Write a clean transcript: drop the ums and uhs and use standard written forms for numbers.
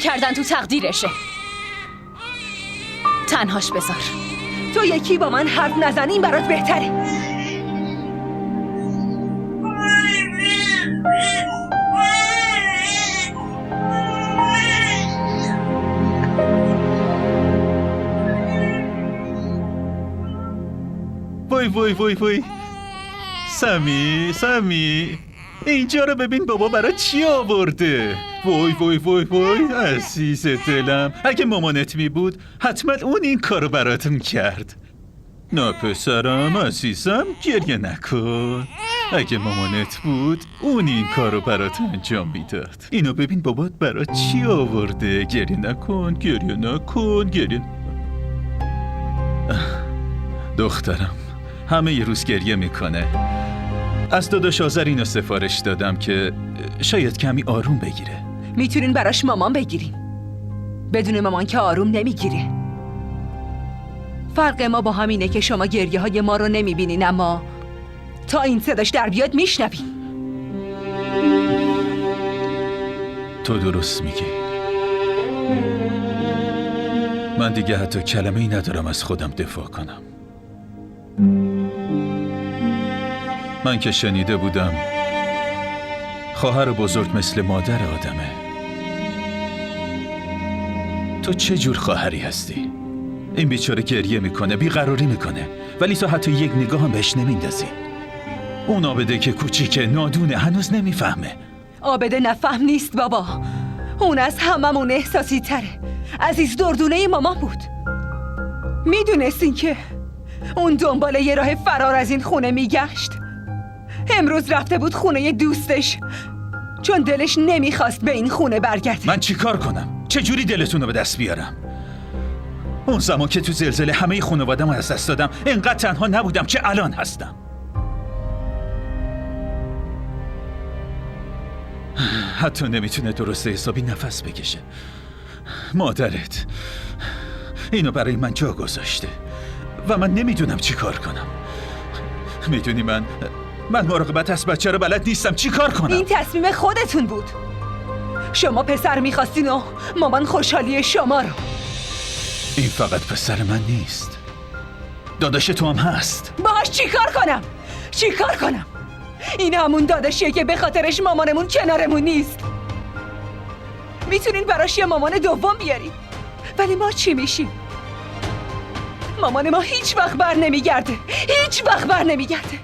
کردن تو تقدیرشه. تنهاش بذار. تو یکی با من حرف نزنی، این برات بهتره. وای وای وای وای، سمی اینجا رو ببین بابا برای چی آورده. وای وای وای وای عزیز دلم، اگه مامانت می بود حتما اون این کارو براتون کرد. نه پسرم عزیزم، گریه نکن. اگه مامانت بود اون این کارو برات انجام میداد. اینو ببین بابات برات چی آورده. گریه نکن، گریه نکن، گریه. دخترم همه یه روز گریه میکنه. از داداش آذر اینو سفارش دادم که شاید کمی آروم بگیره. میتونین براش مامان بگیرین. بدون مامان که آروم نمیگیره. فرق ما با همینه که شما گریه های ما رو نمیبینین، اما تا این صداش در بیاد میشنوین. تو درست میگی. من دیگه حتی کلمه ای ندارم از خودم دفاع کنم. من که شنیده بودم خواهر بزرگ مثل مادر آدمه. تو چه جور خواهری هستی؟ این بیچاره گریه میکنه، بیقراری میکنه، ولی تو حتی یک نگاه هم بهش نمیندازی. اون عابده که کوچیکه، نادونه، هنوز نمیفهمه. عابده نفهم نیست بابا. اون از هممون احساسی تره. عزیز دردونه مامان بود. میدونستین که اون دنبال یه راه فرار از این خونه میگشت. امروز رفته بود خونه دوستش چون دلش نمیخواست به این خونه برگرده. من چیکار کنم؟ چجوری دلتون رو به دست بیارم؟ اون زمان که تو زلزله همه خانواده‌مو از دست دادم، اینقدر تنها نبودم که الان هستم. حتی نمیتونه درست حسابی نفس بکشه. مادرت اینو برای من جا گذاشته و من نمیدونم چی کار کنم. میدونی من مراقبت از بچه رو بلد نیستم. چی کار کنم؟ این تصمیم خودتون بود. شما پسر میخواستین و مامان خوشحالی شما رو. این فقط پسر من نیست، داداش تو هم هست. باهاش چی کار کنم؟ چی کار کنم؟ این همون داداشیه که به خاطرش مامانمون کنارمون نیست. میتونین براش یه مامان دوم بیارین، ولی ما چی میشیم؟ مامان ما هیچ وقت بر نمیگرده. هیچ وقت بر نمیگرده.